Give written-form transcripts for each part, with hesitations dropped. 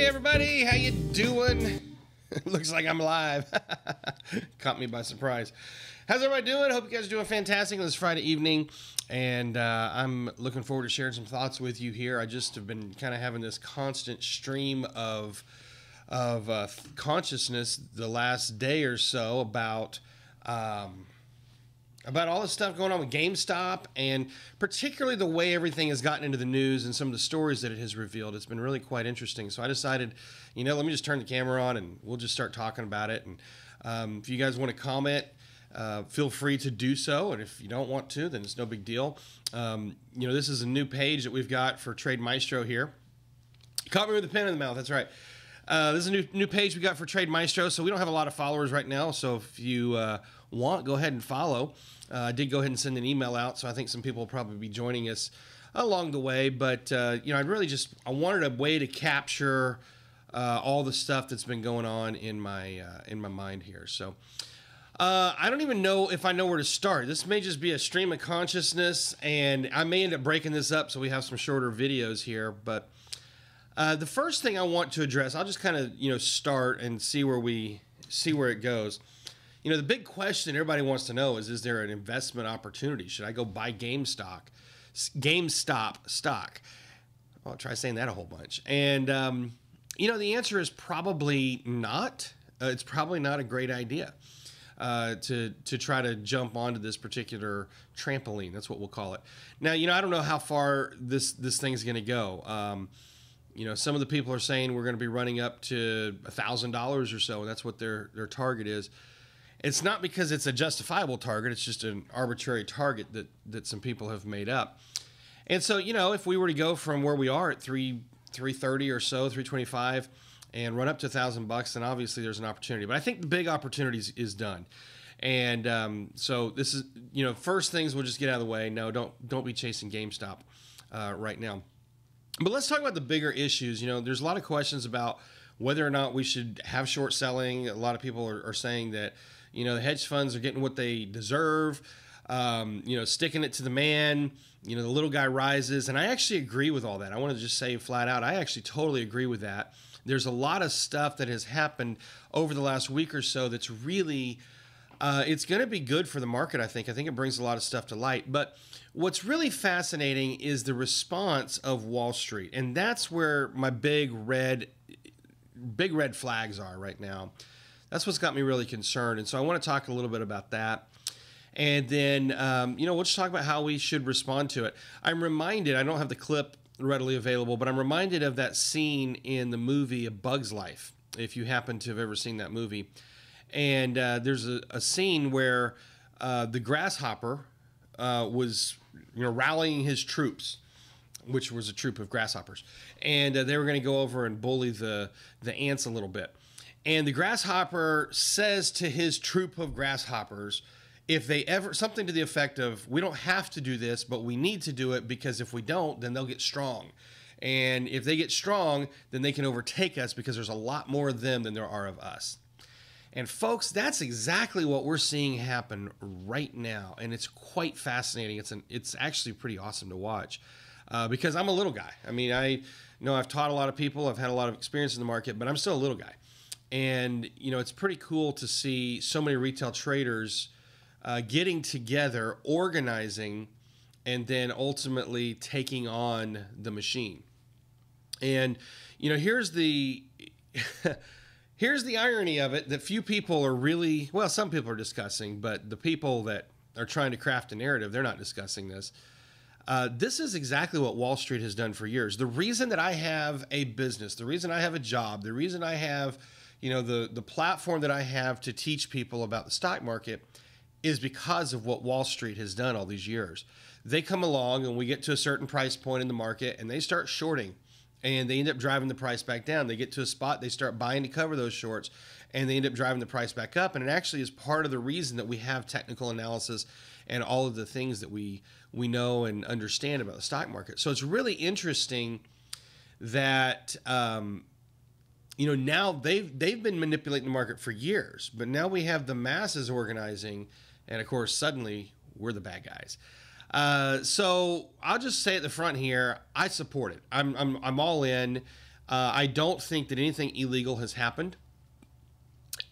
everybody, how you doing? Looks like I'm alive. Caught me by surprise. How's everybody doing? Hope you guys are doing fantastic on this Friday evening. And I'm looking forward to sharing some thoughts with you here. I just have been kind of having this constant stream of consciousness the last day or so about all the stuff going on with GameStop, and particularly the way everything has gotten into the news and some of the stories that it has revealed. It's been really quite interesting. So I decided, let me just turn the camera on and we'll just start talking about it. And if you guys want to comment, feel free to do so. And if you don't want to, then it's no big deal. This is a new page that we've got for Trade Maestro here. You caught me with a pen in the mouth. That's right. This is a new page we got for Trade Maestro. So we don't have a lot of followers right now. So if you want, go ahead and follow. I did go ahead and send an email out, so I think some people will probably be joining us along the way. But I wanted a way to capture all the stuff that's been going on in my mind here. So I don't even know if I know where to start. This may just be a stream of consciousness, and I may end up breaking this up so we have some shorter videos here. But the first thing I want to address, I'll just kind of start and see where it goes. The big question everybody wants to know is there an investment opportunity? Should I go buy GameStop stock? I'll try saying that a whole bunch. And, the answer is probably not. It's probably not a great idea to try to jump onto this particular trampoline. That's what we'll call it. Now, I don't know how far this thing's going to go. Some of the people are saying we're going to be running up to $1,000 or so, and that's what their target is. It's not because it's a justifiable target. It's just an arbitrary target that some people have made up. And so, if we were to go from where we are at 330 or so, 325, and run up to $1,000, then obviously there's an opportunity. But I think the big opportunity is done. And so this is, first things we'll just get out of the way. No, don't be chasing GameStop right now. But let's talk about the bigger issues. There's a lot of questions about whether or not we should have short selling. A lot of people are saying that, the hedge funds are getting what they deserve, sticking it to the man, the little guy rises. And I actually agree with all that. I want to just say flat out, I actually totally agree with that. There's a lot of stuff that has happened over the last week or so that's really, it's going to be good for the market, I think. I think it brings a lot of stuff to light. But what's really fascinating is the response of Wall Street. And that's where my big red flags are right now. That's what's got me really concerned. And so I want to talk a little bit about that. And then, we'll just talk about how we should respond to it. I'm reminded, I don't have the clip readily available, but I'm reminded of that scene in the movie A Bug's Life, if you happen to have ever seen that movie. And there's a scene where the grasshopper was rallying his troops, which was a troop of grasshoppers. And they were going to go over and bully the ants a little bit. And the grasshopper says to his troop of grasshoppers, if they ever, something to the effect of, we don't have to do this, but we need to do it, because if we don't, then they'll get strong. And if they get strong, then they can overtake us, because there's a lot more of them than there are of us. And folks, that's exactly what we're seeing happen right now. And it's quite fascinating. It's actually pretty awesome to watch because I'm a little guy. I mean, I've taught a lot of people. I've had a lot of experience in the market, but I'm still a little guy. And, it's pretty cool to see so many retail traders getting together, organizing, and then ultimately taking on the machine. And, here's the here's the irony of it, that few people are really, well, some people are discussing, but the people that are trying to craft a narrative, they're not discussing this. This is exactly what Wall Street has done for years. The reason that I have a business, the reason I have a job, the reason I have the platform that I have to teach people about the stock market is because of what Wall Street has done all these years. They come along and we get to a certain price point in the market and they start shorting and they end up driving the price back down. They get to a spot, they start buying to cover those shorts, and they end up driving the price back up. And it actually is part of the reason that we have technical analysis and all of the things that we know and understand about the stock market. So it's really interesting that now they've been manipulating the market for years, but now we have the masses organizing, and of course suddenly we're the bad guys. So I'll just say at the front here, I support it. I'm all in. I don't think that anything illegal has happened,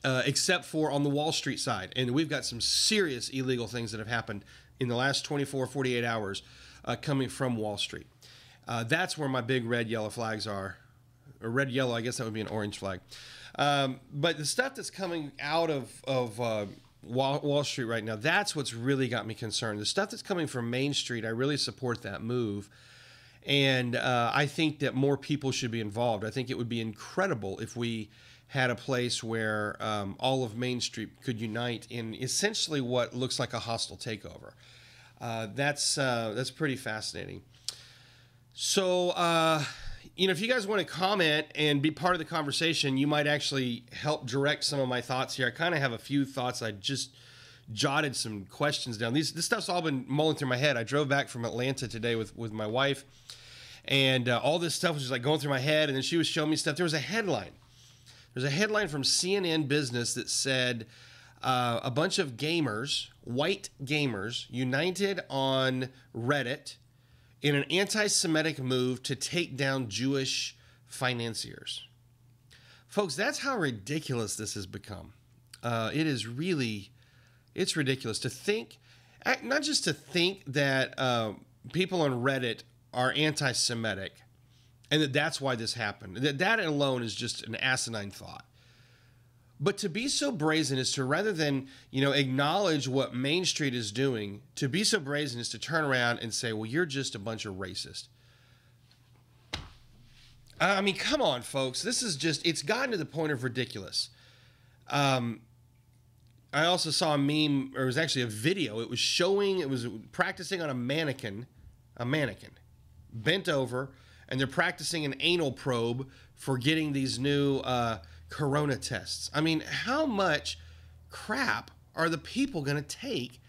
except for on the Wall Street side. And we've got some serious illegal things that have happened in the last 24, 48 hours coming from Wall Street. That's where my big red, yellow flags are. Or red, yellow, I guess that would be an orange flag. But the stuff that's coming out of Wall Street right now, that's what's really got me concerned. The stuff that's coming from Main Street, I really support that move. And I think that more people should be involved. I think it would be incredible if we had a place where all of Main Street could unite in essentially what looks like a hostile takeover. That's pretty fascinating. So, if you guys want to comment and be part of the conversation, you might actually help direct some of my thoughts here. I kind of have a few thoughts. I just jotted some questions down. This stuff's all been mulling through my head. I drove back from Atlanta today with my wife, and all this stuff was just like going through my head, and then she was showing me stuff. There was a headline. There's a headline from CNN Business that said a bunch of gamers, white gamers, united on Reddit in an anti-Semitic move to take down Jewish financiers. Folks, that's how ridiculous this has become. It's ridiculous to think, not just to think that people on Reddit are anti-Semitic and that's why this happened. That alone is just an asinine thought. But to be so brazen is to, rather than, acknowledge what Main Street is doing, to be so brazen is to turn around and say, well, you're just a bunch of racists. I mean, come on, folks. This is it's gotten to the point of ridiculous. I also saw a meme, or it was actually a video. It was practicing on a mannequin, bent over, and they're practicing an anal probe for getting these new corona tests. I mean, how much crap are the people going to take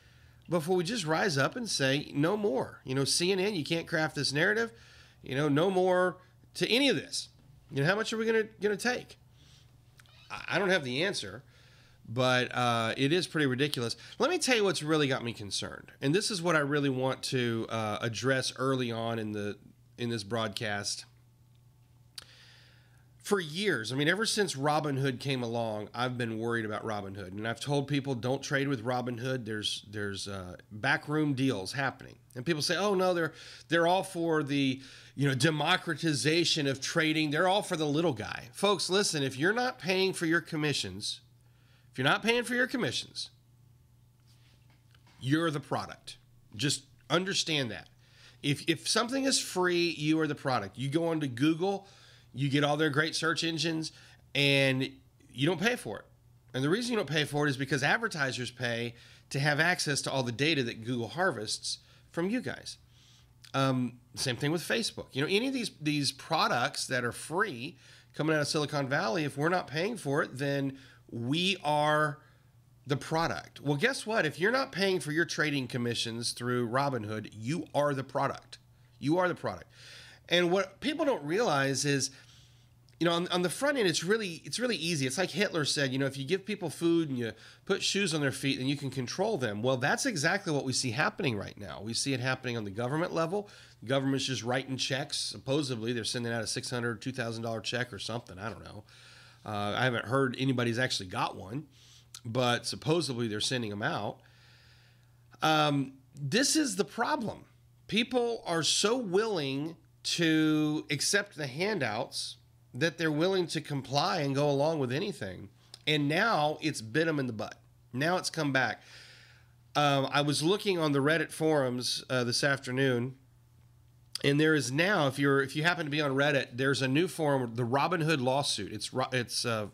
before we just rise up and say no more? CNN, you can't craft this narrative. No more to any of this. How much are we going to take? I don't have the answer, but it is pretty ridiculous. Let me tell you what's really got me concerned, and this is what I really want to address early on in this broadcast. For years, ever since Robinhood came along, I've been worried about Robinhood, and I've told people don't trade with Robinhood. There's backroom deals happening, and people say, "Oh no, they're all for the democratization of trading. They're all for the little guy." Folks, listen: if you're not paying for your commissions, you're the product. Just understand that. If something is free, you are the product. You go onto Google. You get all their great search engines, and you don't pay for it. And the reason you don't pay for it is because advertisers pay to have access to all the data that Google harvests from you guys. Same thing with Facebook. Any of these products that are free coming out of Silicon Valley, if we're not paying for it, then we are the product. Well, guess what? If you're not paying for your trading commissions through Robinhood, you are the product. You are the product. And what people don't realize is, on the front end, it's really easy. It's like Hitler said, if you give people food and you put shoes on their feet, then you can control them. Well, that's exactly what we see happening right now. We see it happening on the government level. The government's just writing checks. Supposedly, they're sending out a $600, $2,000 check or something. I don't know. I haven't heard anybody's actually got one, but supposedly they're sending them out. This is the problem. People are so willing to accept the handouts that they're willing to comply and go along with anything. And now it's bit them in the butt. Now it's come back. I was looking on the Reddit forums this afternoon, and there is now, if you happen to be on Reddit, there's a new forum, the Robinhood lawsuit. It's the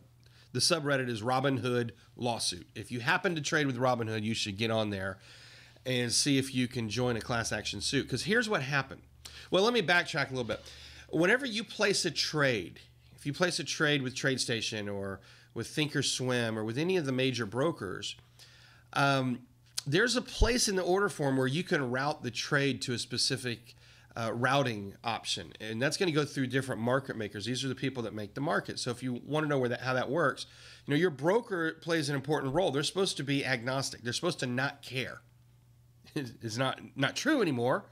subreddit is Robinhood lawsuit. If you happen to trade with Robinhood, you should get on there and see if you can join a class action suit. Because here's what happened. Well, let me backtrack a little bit. Whenever you place a trade, if you place a trade with TradeStation or with Thinkorswim or with any of the major brokers, there's a place in the order form where you can route the trade to a specific routing option. And that's going to go through different market makers. These are the people that make the market. So if you want to know how that works, your broker plays an important role. They're supposed to be agnostic. They're supposed to not care. It's not true anymore.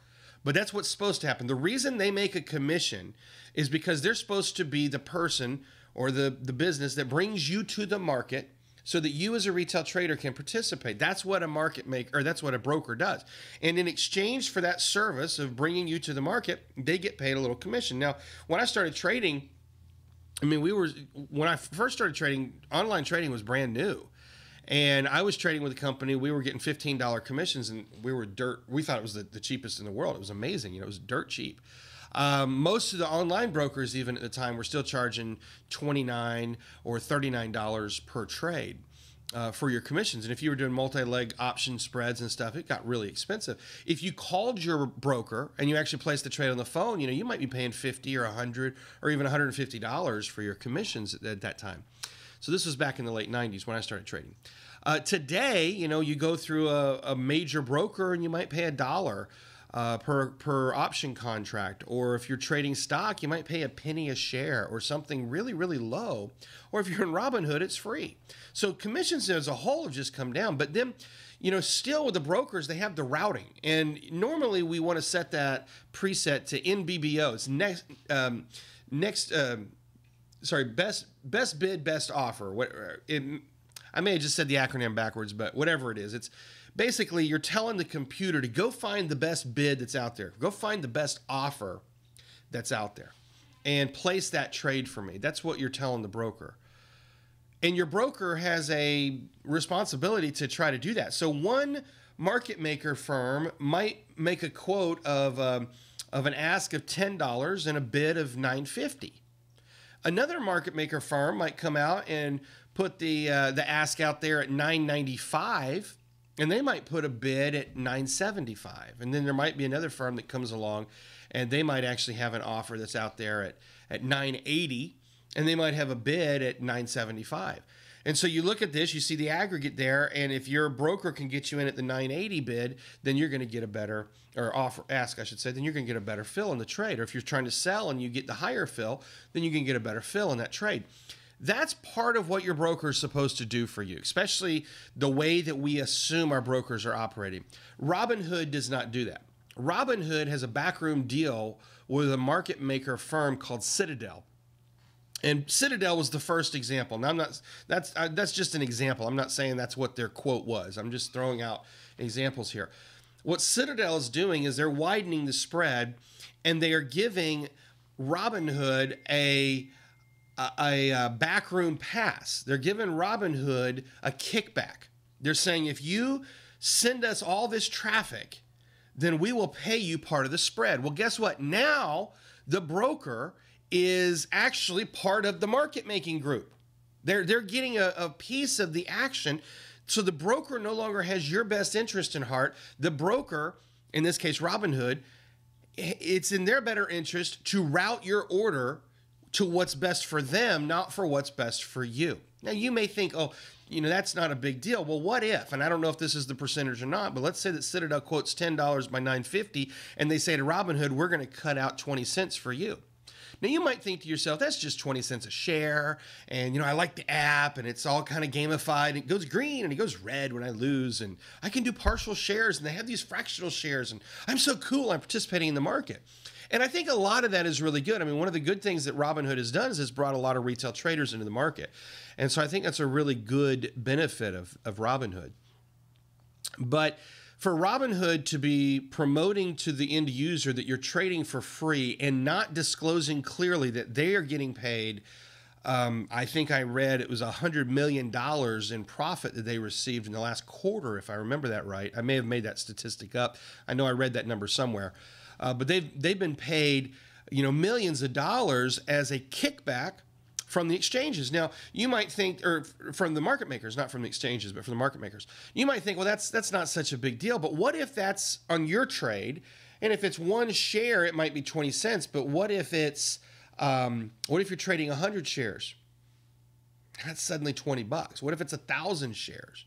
But that's what's supposed to happen. The reason they make a commission is because they're supposed to be the person or the business that brings you to the market so that you as a retail trader can participate. That's what a market maker, or that's what a broker does. And in exchange for that service of bringing you to the market, they get paid a little commission. Now, when I started trading, I mean, when I first started trading, online trading was brand new. And I was trading with a company, we were getting $15 commissions, and we thought it was the cheapest in the world. It was amazing. It was dirt cheap. Most of the online brokers, even at the time, were still charging $29 or $39 per trade for your commissions. And if you were doing multi-leg option spreads and stuff, it got really expensive. If you called your broker and you actually placed the trade on the phone, you might be paying $50 or $100 or even $150 for your commissions at that time. So this was back in the late 90s when I started trading. Today, you go through a major broker and you might pay $1 per option contract. Or if you're trading stock, you might pay a penny a share or something really, really low. Or if you're in Robinhood, it's free. So commissions as a whole have just come down. But then, still with the brokers, they have the routing. And normally we want to set that preset to NBBO. It's best bid, best offer. I may have just said the acronym backwards, but whatever it is, it's basically you're telling the computer to go find the best bid that's out there. Go find the best offer that's out there and place that trade for me. That's what you're telling the broker. And your broker has a responsibility to try to do that. So one market maker firm might make a quote of an ask of $10 and a bid of $9.50. Another market maker firm might come out and put the ask out there at $9.95, and they might put a bid at $9.75. And then there might be another firm that comes along, and they might actually have an offer that's out there at $9.80, and they might have a bid at $9.75. And so you look at this, you see the aggregate there, and if your broker can get you in at the $9.80 bid, then you're going to get a better, or ask, I should say, then you're going to get a better fill in the trade. Or if you're trying to sell and you get the higher fill, then you can get a better fill in that trade. That's part of what your broker is supposed to do for you, especially the way that we assume our brokers are operating. Robinhood does not do that. Robinhood has a backroom deal with a market maker firm called Citadel. And Citadel was the first example. Now, that's just an example. I'm not saying that's what their quote was. I'm just throwing out examples here. What Citadel is doing is they're widening the spread, and they are giving Robinhood a backroom pass. They're giving Robinhood a kickback. They're saying, if you send us all this traffic, then we will pay you part of the spread. Well, guess what? Now the broker is actually part of the market making group. They're getting a piece of the action. So the broker no longer has your best interest in heart. The broker, in this case Robinhood, it's in their better interest to route your order to what's best for them, not for what's best for you. Now you may think, oh, that's not a big deal. Well, what if? And I don't know if this is the percentage or not, but let's say that Citadel quotes $10 by $9.50, and they say to Robinhood, we're going to cut out 20 cents for you. Now, you might think to yourself, that's just 20 cents a share, and, I like the app, and it's all kind of gamified. It goes green, and it goes red when I lose, and I can do partial shares, and they have these fractional shares, and I'm so cool, I'm participating in the market. And I think a lot of that is really good. I mean, one of the good things that Robinhood has done is it's brought a lot of retail traders into the market. And so I think that's a really good benefit of Robinhood. But for Robinhood to be promoting to the end user that you're trading for free and not disclosing clearly that they are getting paid, I think I read it was $100 million in profit that they received in the last quarter, if I remember that right. I may have made that statistic up. I know I read that number somewhere. But they've been paid, millions of dollars as a kickback from the exchanges. Now, you might think, or from the market makers, not from the exchanges, but from the market makers. You might think, well, that's not such a big deal. But what if that's on your trade? And if it's one share, it might be 20 cents. But what if you're trading 100 shares? That's suddenly $20. What if it's 1,000 shares?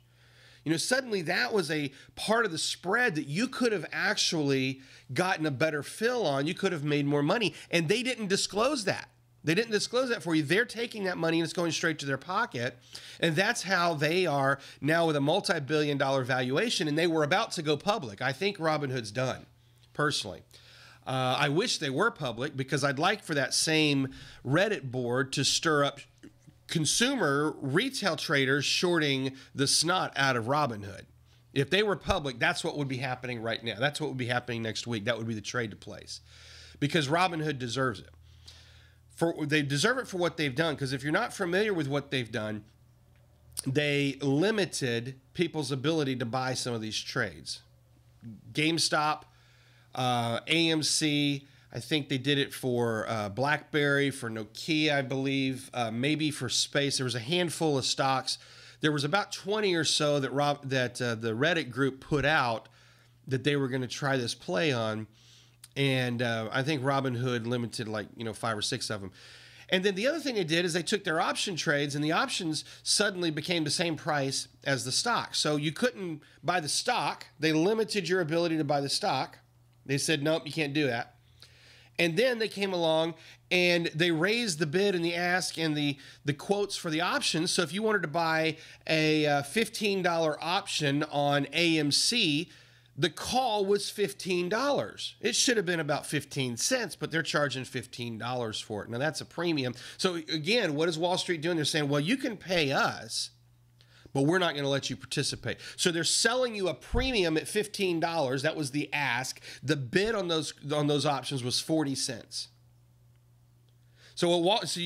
Suddenly that was a part of the spread that you could have actually gotten a better fill on. You could have made more money. And they didn't disclose that. They didn't disclose that for you. They're taking that money and it's going straight to their pocket. And that's how they are now with a multi-billion-dollar valuation. And they were about to go public. I think Robinhood's done, personally. I wish they were public because I'd like for that same Reddit board to stir up consumer retail traders shorting the snot out of Robinhood. If they were public, that's what would be happening right now. That's what would be happening next week. That would be the trade to place because Robinhood deserves it. They deserve it for what they've done, because if you're not familiar with what they've done, they limited people's ability to buy some of these trades. GameStop, AMC, I think they did it for BlackBerry, for Nokia, I believe, maybe for Space. There was a handful of stocks. There was about 20 or so that the Reddit group put out that they were going to try this play on. And I think Robinhood limited like, 5 or 6 of them. And then the other thing they did is they took their option trades, and the options suddenly became the same price as the stock. So you couldn't buy the stock. They limited your ability to buy the stock. They said, nope, you can't do that. And then they came along and they raised the bid and the ask and the quotes for the options. So if you wanted to buy a $15 option on AMC, the call was $15. It should have been about 15 cents, but they're charging $15 for it. Now, that's a premium. So, again, what is Wall Street doing? They're saying, well, you can pay us, but we're not going to let you participate. So they're selling you a premium at $15. That was the ask. The bid on those options was 40 cents. So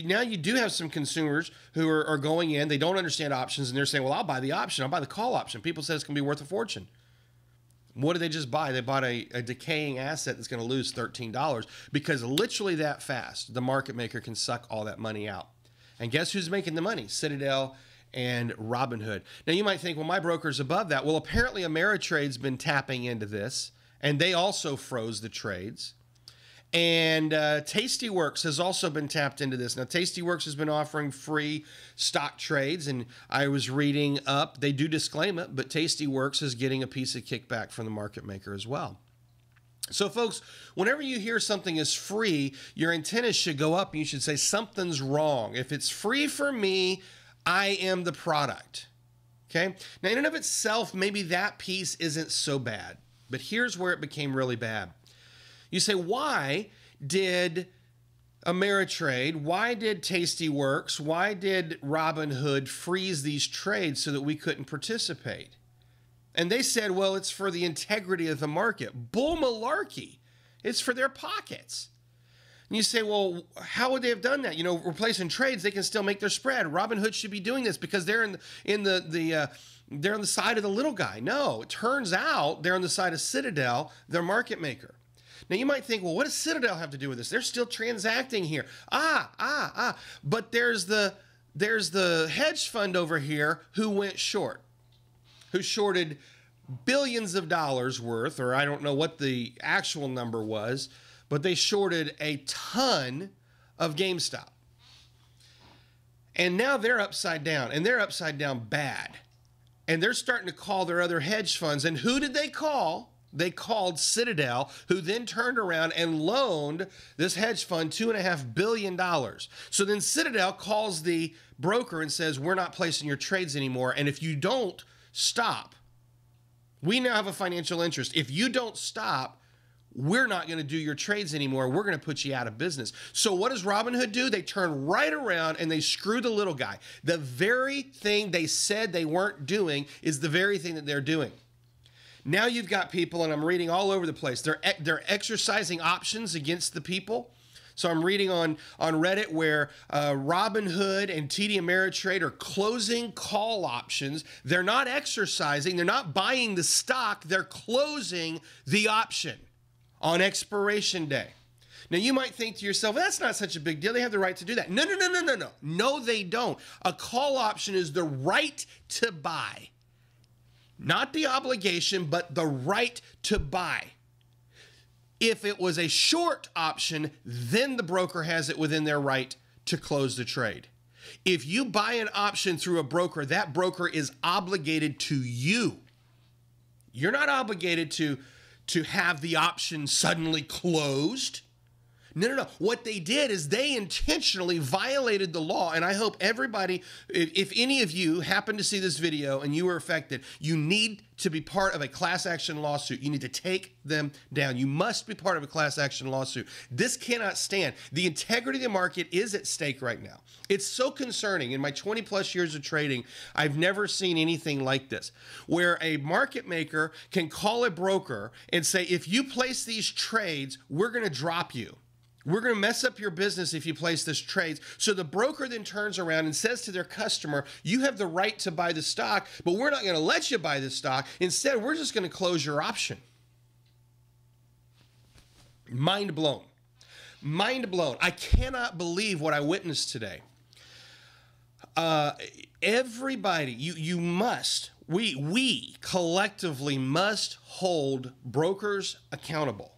now you do have some consumers who are going in. They don't understand options, and they're saying, well, I'll buy the option. I'll buy the call option. People say it's going to be worth a fortune. What did they just buy? They bought a decaying asset that's going to lose $13 because literally that fast, the market maker can suck all that money out. And guess who's making the money? Citadel and Robinhood. Now, you might think, well, my broker's above that. Well, apparently Ameritrade's been tapping into this, and they also froze the trades. And Tastyworks has also been tapped into this. Now, Tastyworks has been offering free stock trades, and I was reading up. They do disclaim it, but Tastyworks is getting a piece of kickback from the market maker as well. So, folks, whenever you hear something is free, your antennas should go up, and you should say, something's wrong. If it's free for me, I am the product. Okay? Now, in and of itself, maybe that piece isn't so bad, but here's where it became really bad. You say, why did Ameritrade, why did Tastyworks, why did Robinhood freeze these trades so that we couldn't participate? And they said, well, it's for the integrity of the market. Bull malarkey. It's for their pockets. And you say, well, how would they have done that? Replacing trades, they can still make their spread. Robinhood should be doing this because they're they're on the side of the little guy. No, it turns out they're on the side of Citadel, their market maker. Now, you might think, well, what does Citadel have to do with this? They're still transacting here. But there's the hedge fund over here who went short, who shorted billions of dollars worth, or I don't know what the actual number was, but they shorted a ton of GameStop. And now they're upside down, and they're upside down bad. And they're starting to call their other hedge funds. And who did they call? They called Citadel, who then turned around and loaned this hedge fund $2.5 billion. So then Citadel calls the broker and says, we're not placing your trades anymore. And if you don't stop, we now have a financial interest. If you don't stop, we're not going to do your trades anymore. We're going to put you out of business. So what does Robinhood do? They turn right around and they screw the little guy. The very thing they said they weren't doing is the very thing that they're doing. Now you've got people, and I'm reading all over the place, they're exercising options against the people. So I'm reading on Reddit where Robinhood and TD Ameritrade are closing call options. They're not exercising. They're not buying the stock. They're closing the option on expiration day. Now, you might think to yourself, well, that's not such a big deal. They have the right to do that. No. No, they don't. A call option is the right to buy. Not the obligation, but the right to buy. If it was a short option, then the broker has it within their right to close the trade. If you buy an option through a broker, that broker is obligated to you. You're not obligated to have the option suddenly closed. No. What they did is they intentionally violated the law. And I hope everybody, if any of you happen to see this video and you were affected, you need to be part of a class action lawsuit. You need to take them down. You must be part of a class action lawsuit. This cannot stand. The integrity of the market is at stake right now. It's so concerning. In my 20 plus years of trading, I've never seen anything like this, where a market maker can call a broker and say, if you place these trades, we're going to drop you. We're going to mess up your business if you place this trade. So the broker then turns around and says to their customer, you have the right to buy the stock, but we're not going to let you buy the stock. Instead, we're just going to close your option. Mind blown. Mind blown. I cannot believe what I witnessed today. Everybody, you must, we collectively must hold brokers accountable.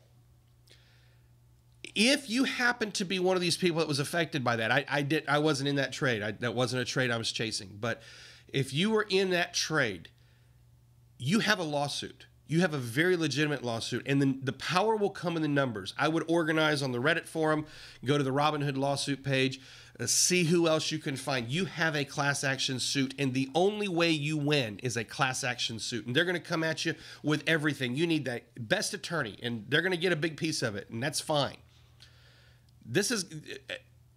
If you happen to be one of these people that was affected by that, I wasn't in that trade. That wasn't a trade I was chasing. But if you were in that trade, you have a lawsuit. You have a very legitimate lawsuit, and then the power will come in the numbers. I would organize on the Reddit forum, go to the Robinhood lawsuit page, see who else you can find. You have a class action suit, and the only way you win is a class action suit. And they're going to come at you with everything. You need the best attorney, and they're going to get a big piece of it, and that's fine.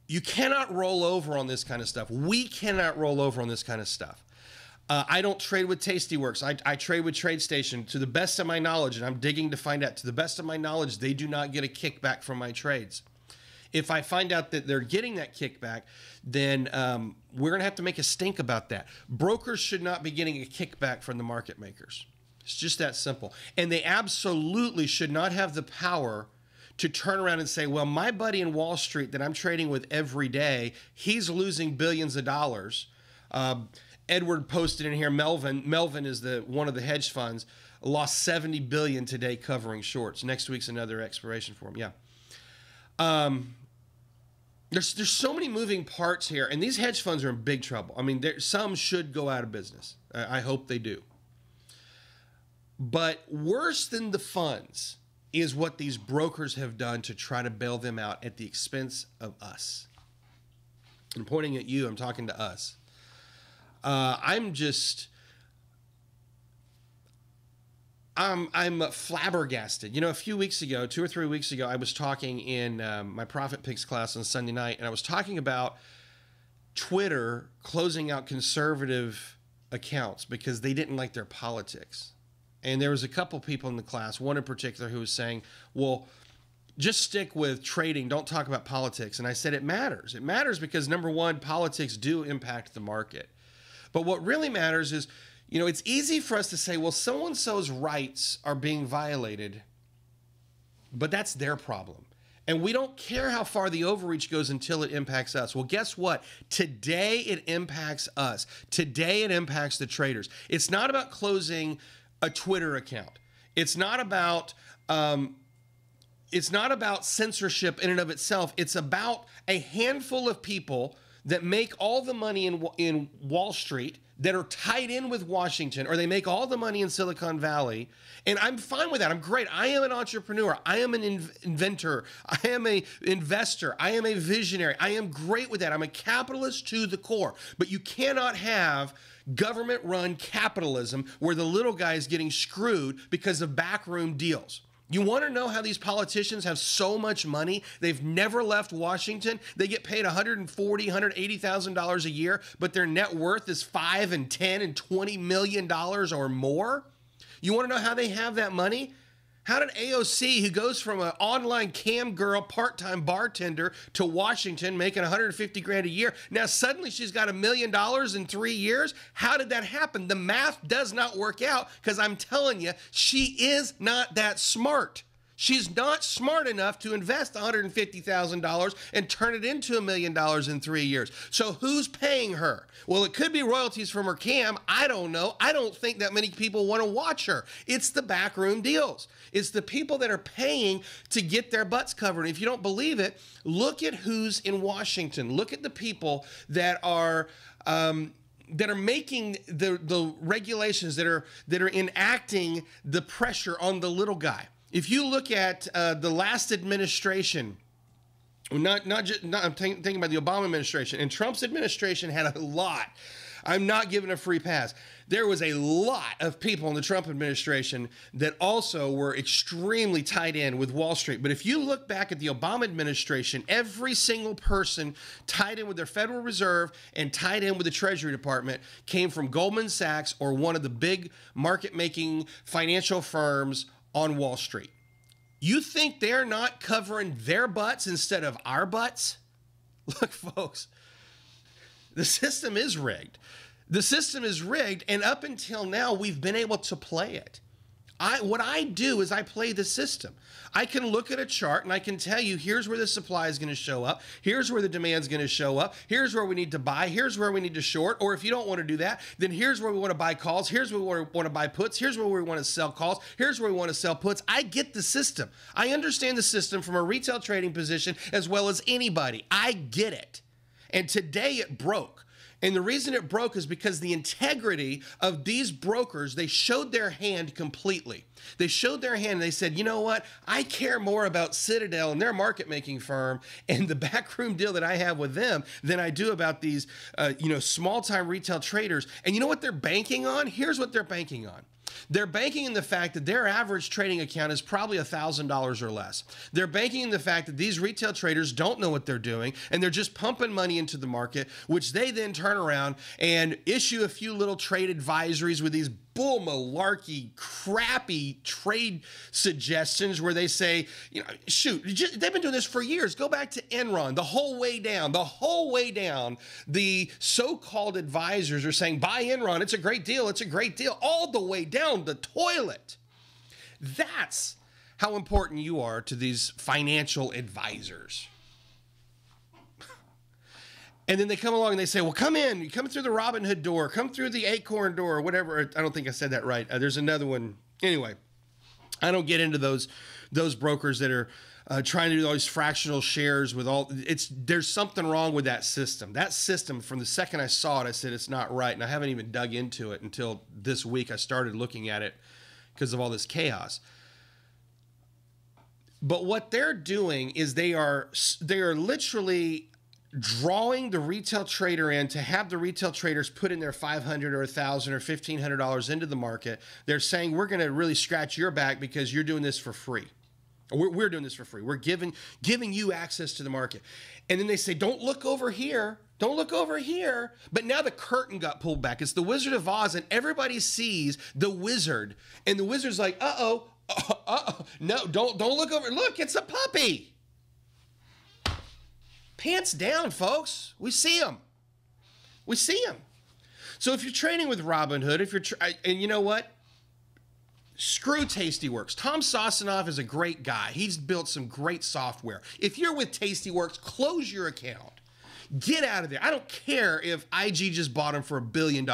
You cannot roll over on this kind of stuff. We cannot roll over on this kind of stuff. I don't trade with Tastyworks. I trade with TradeStation. To the best of my knowledge, and I'm digging to find out, to the best of my knowledge, they do not get a kickback from my trades. If I find out that they're getting that kickback, then we're going to have to make a stink about that. Brokers should not be getting a kickback from the market makers. It's just that simple. And they absolutely should not have the power to turn around and say, well, my buddy in Wall Street that I'm trading with every day, he's losing billions of dollars. Edward posted in here, Melvin is one of the hedge funds, lost 70 billion today covering shorts. Next week's another expiration for him. Yeah. There's so many moving parts here, and these hedge funds are in big trouble. I mean, some should go out of business. I hope they do. But worse than the funds is what these brokers have done to try to bail them out at the expense of us. I'm pointing at you. I'm talking to us. I'm flabbergasted. You know, a few weeks ago, 2 or 3 weeks ago, I was talking in my Profit Picks class on Sunday night, and I was talking about Twitter closing out conservative accounts because they didn't like their politics. And there was a couple people in the class, one in particular, who was saying, well, just stick with trading. Don't talk about politics. And I said, it matters. It matters because, number one, politics do impact the market. But what really matters is, you know, it's easy for us to say, well, so-and-so's rights are being violated, but that's their problem. And we don't care how far the overreach goes until it impacts us. Well, guess what? Today it impacts us. Today it impacts the traders. It's not about closing a Twitter account. It's not about censorship in and of itself. It's about a handful of people that make all the money in Wall Street, that are tied in with Washington, or they make all the money in Silicon Valley. And I'm fine with that. I'm great. I am an entrepreneur. I am an inventor. I am an investor. I am a visionary. I am great with that. I'm a capitalist to the core. But you cannot have government-run capitalism where the little guy is getting screwed because of backroom deals. You want to know how these politicians have so much money? They've never left Washington. They get paid $140,000, $180,000 a year, but their net worth is $5 and $10 and $20 million or more. You want to know how they have that money? How did AOC, who goes from an online cam girl, part-time bartender to Washington, making $150,000 a year, now suddenly she's got $1 million in 3 years? How did that happen? The math does not work out because I'm telling you, she is not that smart. She's not smart enough to invest $150,000 and turn it into $1 million in 3 years. So who's paying her? Well, it could be royalties from her cam. I don't know. I don't think that many people want to watch her. It's the backroom deals. It's the people that are paying to get their butts covered. If you don't believe it, look at who's in Washington. Look at the people that are making the regulations, that are enacting the pressure on the little guy. If you look at the last administration, I'm thinking about the Obama administration, and Trump's administration had a lot. I'm not giving a free pass. There was a lot of people in the Trump administration that also were extremely tied in with Wall Street. But if you look back at the Obama administration, every single person tied in with their Federal Reserve and tied in with the Treasury Department came from Goldman Sachs or one of the big market-making financial firms on Wall Street. You think they're not covering their butts instead of our butts? Look, folks, the system is rigged. The system is rigged, and up until now, we've been able to play it. What I do is I play the system. I can look at a chart and I can tell you, here's where the supply is going to show up. Here's where the demand is going to show up. Here's where we need to buy. Here's where we need to short. Or if you don't want to do that, then here's where we want to buy calls. Here's where we want to buy puts. Here's where we want to sell calls. Here's where we want to sell puts. I get the system. I understand the system from a retail trading position as well as anybody. I get it. And today it broke. And the reason it broke is because the integrity of these brokers, they showed their hand completely. They showed their hand and they said, you know what? I care more about Citadel and their market making firm and the backroom deal that I have with them than I do about these, small time retail traders. And you know what they're banking on? Here's what they're banking on. They're banking in the fact that their average trading account is probably $1,000 or less. They're banking in the fact that these retail traders don't know what they're doing, and they're just pumping money into the market, which they then turn around and issue a few little trade advisories with these bull malarkey, crappy trade suggestions where they say, they've been doing this for years. Go back to Enron, the whole way down, the so-called advisors are saying, buy Enron, it's a great deal, all the way down the toilet. That's how important you are to these financial advisors. And then they come along and they say, well, come in. You come through the Robinhood door. Come through the Acorn door or whatever. I don't think I said that right. There's another one. Anyway, I don't get into those brokers that are trying to do all these fractional shares with all. There's something wrong with that system. That system, from the second I saw it, I said it's not right. And I haven't even dug into it until this week. I started looking at it because of all this chaos. But what they're doing is they are literally drawing the retail trader in to have the retail traders put in their $500 or $1,000 or $1,500 into the market. They're saying, we're going to really scratch your back because you're doing this for free. We're doing this for free. We're giving you access to the market. And then they say, don't look over here. Don't look over here. But now the curtain got pulled back. It's the Wizard of Oz, and everybody sees the wizard. And the wizard's like, uh-oh, no, don't look over. Look, it's a puppy. Pants down, folks. We see them. So if you're trading with Robinhood, and you know what? Screw Tastyworks. Tom Sosanoff is a great guy. He's built some great software. If you're with Tastyworks, close your account. Get out of there. I don't care if IG just bought him for $1 billion.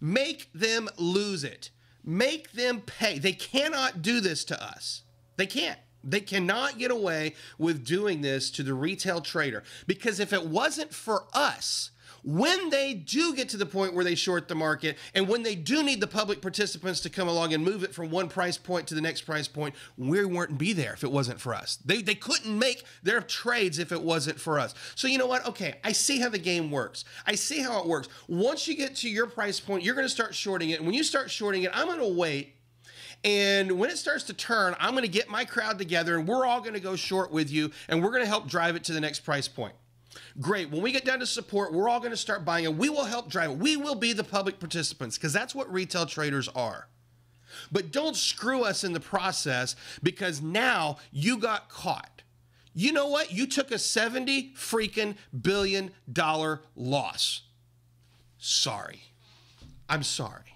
Make them lose it. Make them pay. They cannot do this to us. They can't. They cannot get away with doing this to the retail trader, because if it wasn't for us, when they do get to the point where they short the market and when they do need the public participants to come along and move it from one price point to the next price point, we wouldn't be there if it wasn't for us. They couldn't make their trades if it wasn't for us. So you know what? Okay, I see how the game works. I see how it works. Once you get to your price point, you're going to start shorting it. And when you start shorting it, I'm going to wait. And when it starts to turn, I'm going to get my crowd together and we're all going to go short with you and we're going to help drive it to the next price point. Great. When we get down to support, we're all going to start buying and we will help drive it. We will be the public participants, because that's what retail traders are. But don't screw us in the process, because now you got caught. You know what? You took a $70 freaking billion loss. Sorry. I'm sorry.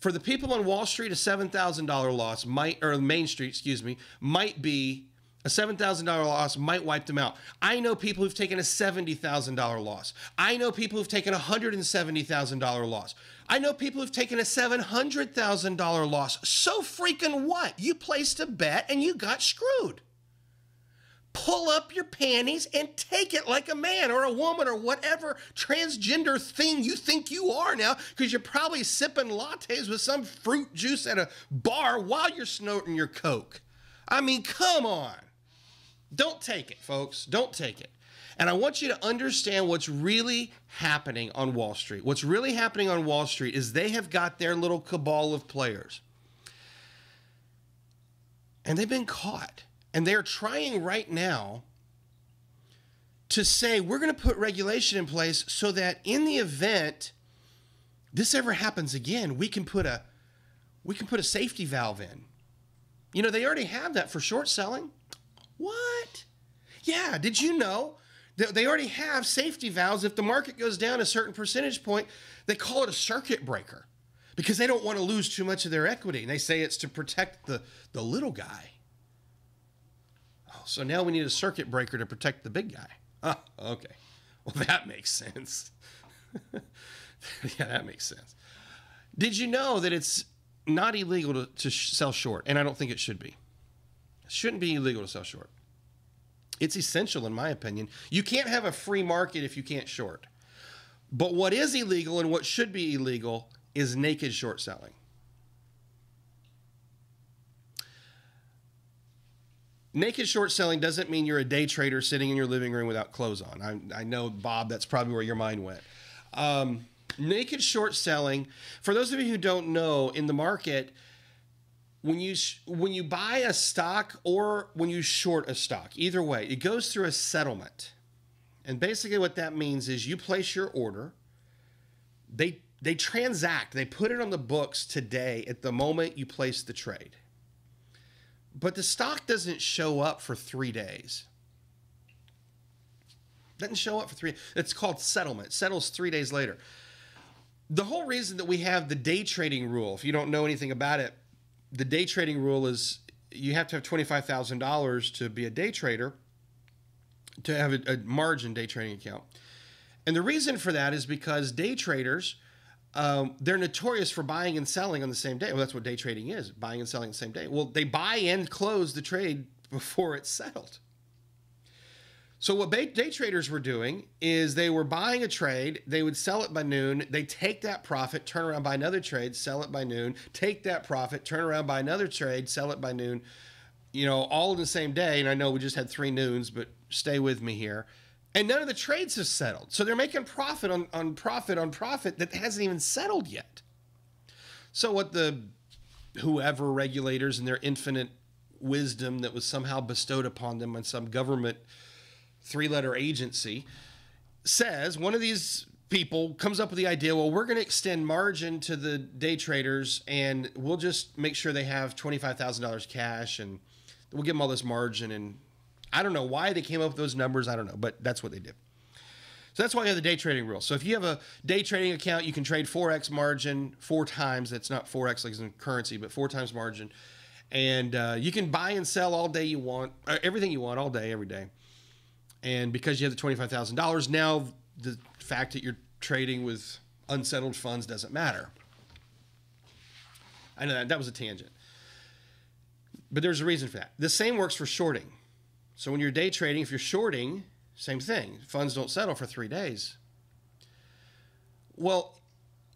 For the people on Wall Street, a $7,000 loss Main Street, might be a $7,000 loss might wipe them out. I know people who've taken a $70,000 loss. I know people who've taken a $170,000 loss. I know people who've taken a $700,000 loss. So freaking what? You placed a bet and you got screwed. Pull up your panties and take it like a man or a woman or whatever transgender thing you think you are now, because you're probably sipping lattes with some fruit juice at a bar while you're snorting your Coke. I mean, come on. Don't take it, folks. Don't take it. And I want you to understand what's really happening on Wall Street. What's really happening on Wall Street is they have got their little cabal of players. And they've been caught. And they're trying right now to say, we're going to put regulation in place so that in the event this ever happens again, we can put a safety valve in. You know, they already have that for short selling. What? Yeah, did you know that they already have safety valves? If the market goes down a certain percentage point, they call it a circuit breaker because they don't want to lose too much of their equity. And they say it's to protect the little guy. Oh, so now we need a circuit breaker to protect the big guy. Oh, okay. Well, that makes sense. Yeah, that makes sense. Did you know that it's not illegal to sell short? And I don't think it should be. It shouldn't be illegal to sell short. It's essential, in my opinion. You can't have a free market if you can't short. But what is illegal and what should be illegal is naked short selling. Naked short selling doesn't mean you're a day trader sitting in your living room without clothes on. I know, Bob, that's probably where your mind went. Naked short selling, for those of you who don't know, in the market, when you buy a stock or when you short a stock, either way, it goes through a settlement. And basically what that means is you place your order, they transact, they put it on the books today at the moment you place the trade. But the stock doesn't show up for 3 days. Doesn't show up for 3 days. It's called settlement. It settles 3 days later. The whole reason that we have the day trading rule, if you don't know anything about it, the day trading rule is you have to have $25,000 to be a day trader, to have a margin day trading account. And the reason for that is because day traders, they're notorious for buying and selling on the same day. Well, that's what day trading is, buying and selling the same day. Well, they buy and close the trade before it's settled. So what day traders were doing is they were buying a trade, they would sell it by noon, they take that profit, turn around, buy another trade, sell it by noon, take that profit, turn around, buy another trade, sell it by noon, you know, all in the same day. And I know we just had 3 noons, but stay with me here. And none of the trades have settled. So they're making profit on profit on profit that hasn't even settled yet. So what the whoever regulators and their infinite wisdom that was somehow bestowed upon them on some government 3-letter agency says, one of these people comes up with the idea, well, we're going to extend margin to the day traders and we'll just make sure they have $25,000 cash and we'll give them all this margin. And I don't know why they came up with those numbers. I don't know, but that's what they did. So that's why you have the day trading rule. So if you have a day trading account, you can trade 4x margin 4 times. That's not 4x like in currency, but 4 times margin. And you can buy and sell all day you want, everything you want all day, every day. And because you have the $25,000, now the fact that you're trading with unsettled funds doesn't matter. I know that was a tangent. But there's a reason for that. The same works for shorting. So when you're day trading, if you're shorting, same thing. Funds don't settle for 3 days. Well,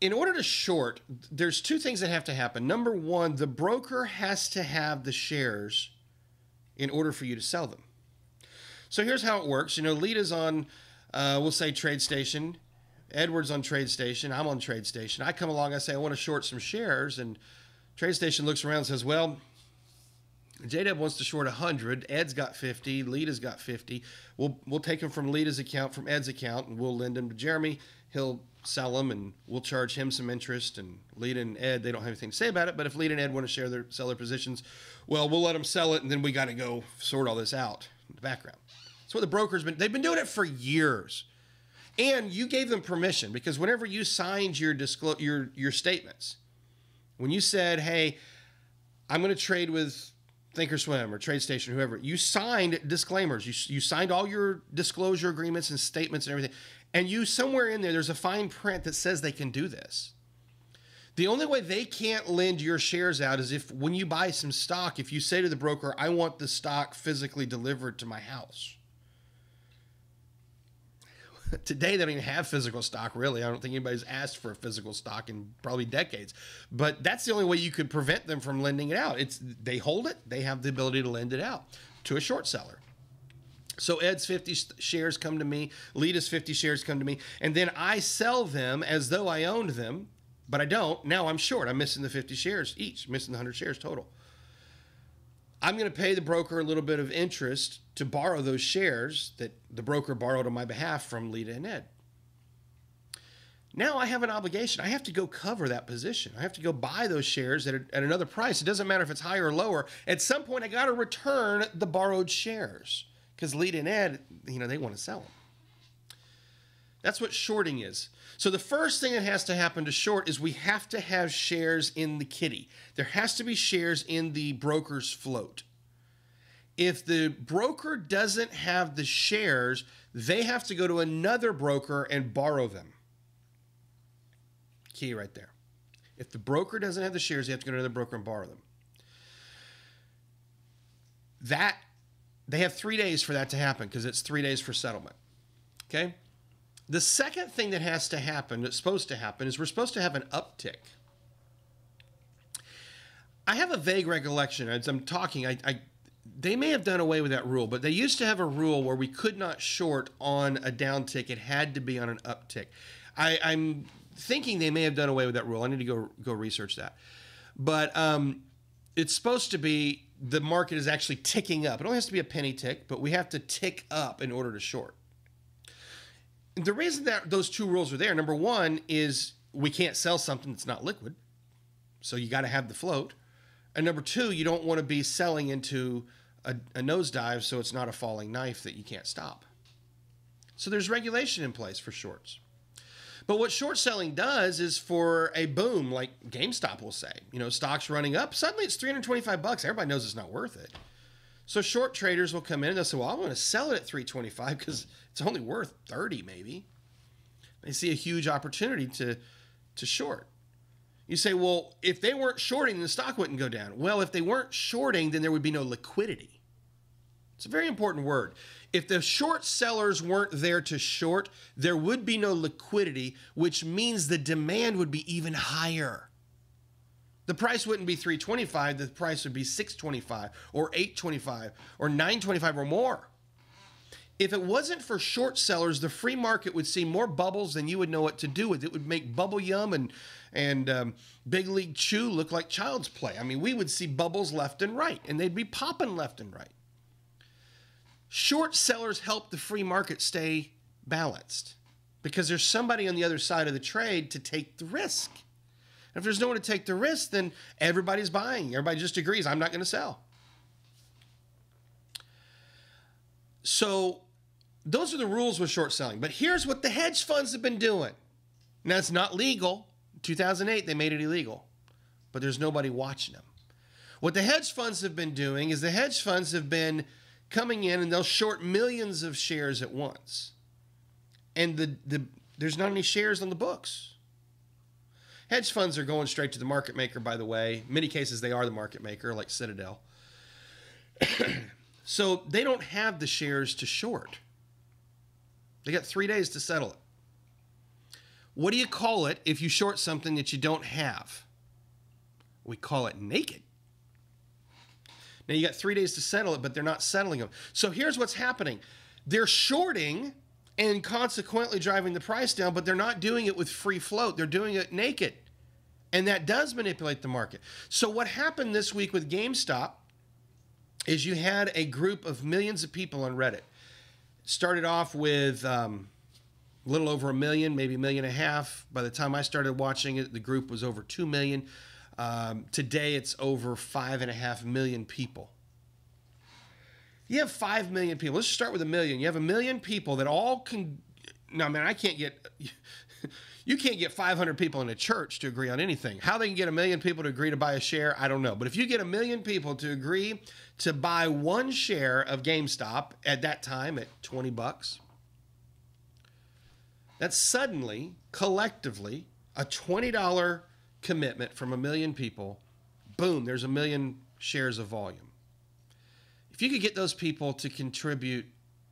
in order to short, there's 2 things that have to happen. Number 1, the broker has to have the shares in order for you to sell them. So here's how it works. You know, Lita's on, we'll say TradeStation. Edward's on TradeStation. I'm on TradeStation. I come along, I say, I want to short some shares. And TradeStation looks around and says, well, JDub wants to short 100. Ed's got 50. Lita's got 50. We'll take them from Lita's account, from Ed's account, and we'll lend them to Jeremy. He'll sell them, and we'll charge him some interest. And Lita and Ed, they don't have anything to say about it. But if Lita and Ed want to sell their positions, well, we'll let them sell it, and then we got to go sort all this out in the background. That's what the broker's been. They've been doing it for years. And you gave them permission because whenever you signed your statements, when you said, hey, I'm going to trade with Thinkorswim or TradeStation, whoever, you signed disclaimers. You signed all your disclosure agreements and statements and everything. And you, somewhere in there's a fine print that says they can do this. The only way they can't lend your shares out is if when you buy some stock, if you say to the broker, I want the stock physically delivered to my house. Today, they don't even have physical stock, really. I don't think anybody's asked for a physical stock in probably decades. But that's the only way you could prevent them from lending it out. They hold it. They have the ability to lend it out to a short seller. So Ed's 50 shares come to me, Lita's 50 shares come to me, and then I sell them as though I owned them, but I don't. Now I'm short. I'm missing the 50 shares each, missing the 100 shares total. I'm going to pay the broker a little bit of interest to borrow those shares that the broker borrowed on my behalf from Lita and Ed. Now I have an obligation. I have to go cover that position. I have to go buy those shares at another price. It doesn't matter if it's higher or lower. At some point, I got to return the borrowed shares because Lita and Ed, they want to sell them. That's what shorting is. So the first thing that has to happen to short is we have to have shares in the kitty. There has to be shares in the broker's float. If the broker doesn't have the shares, they have to go to another broker and borrow them. Key right there. If the broker doesn't have the shares, they have to go to another broker and borrow them. They have 3 days for that to happen because it's 3 days for settlement. Okay? The second thing that has to happen, that's supposed to happen, is we're supposed to have an uptick. I have a vague recollection. As I'm talking, they may have done away with that rule, but they used to have a rule where we could not short on a downtick. It had to be on an uptick. I'm thinking they may have done away with that rule. I need to go research that. But it's supposed to be the market is actually ticking up. It only has to be a penny tick, but we have to tick up in order to short. And the reason that those two rules are there, number one, is we can't sell something that's not liquid. So you got to have the float. And number two, you don't want to be selling into a nosedive so it's not a falling knife that you can't stop. So there's regulation in place for shorts. But what short selling does is for a boom, like GameStop will say, stocks running up, suddenly it's $325. Everybody knows it's not worth it. So short traders will come in and they'll say, well, I'm going to sell it at $325 because it's only worth $30 maybe. They see a huge opportunity to short. You say, well, if they weren't shorting, then the stock wouldn't go down. Well, if they weren't shorting, then there would be no liquidity. It's a very important word. If the short sellers weren't there to short, there would be no liquidity, which means the demand would be even higher. The price wouldn't be $325, the price would be $625 or $825 or $925 or more. If it wasn't for short sellers, the free market would see more bubbles than you would know what to do with. It would make Bubble Yum and Big League Chew look like child's play. I mean, we would see bubbles left and right, and they'd be popping left and right. Short sellers help the free market stay balanced because there's somebody on the other side of the trade to take the risk. And if there's no one to take the risk, then everybody's buying. Everybody just agrees, I'm not going to sell. So those are the rules with short selling. But here's what the hedge funds have been doing. Now, it's not legal. In 2008, they made it illegal. But there's nobody watching them. What the hedge funds have been doing is the hedge funds have been coming in and they'll short millions of shares at once. And there's not any shares on the books. Hedge funds are going straight to the market maker, by the way. In many cases, they are the market maker, like Citadel. So they don't have the shares to short. They got 3 days to settle it. What do you call it if you short something that you don't have? We call it naked. Now, you got 3 days to settle it, but they're not settling them. So here's what's happening. They're shorting and consequently driving the price down, but they're not doing it with free float. They're doing it naked. And that does manipulate the market. So what happened this week with GameStop is you had a group of millions of people on Reddit. It started off with a little over 1 million, maybe 1.5 million. By the time I started watching it, the group was over 2 million. Today, it's over 5.5 million people. You have 5 million people. Let's start with 1 million. You have 1 million people that all can. Now, man, you can't get 500 people in a church to agree on anything. How they can get 1 million people to agree to buy a share, I don't know. But if you get 1 million people to agree to buy one share of GameStop at that time at $20, that's suddenly, collectively, a $20 commitment from 1 million people. Boom, there's 1 million shares of volume. If you could get those people to contribute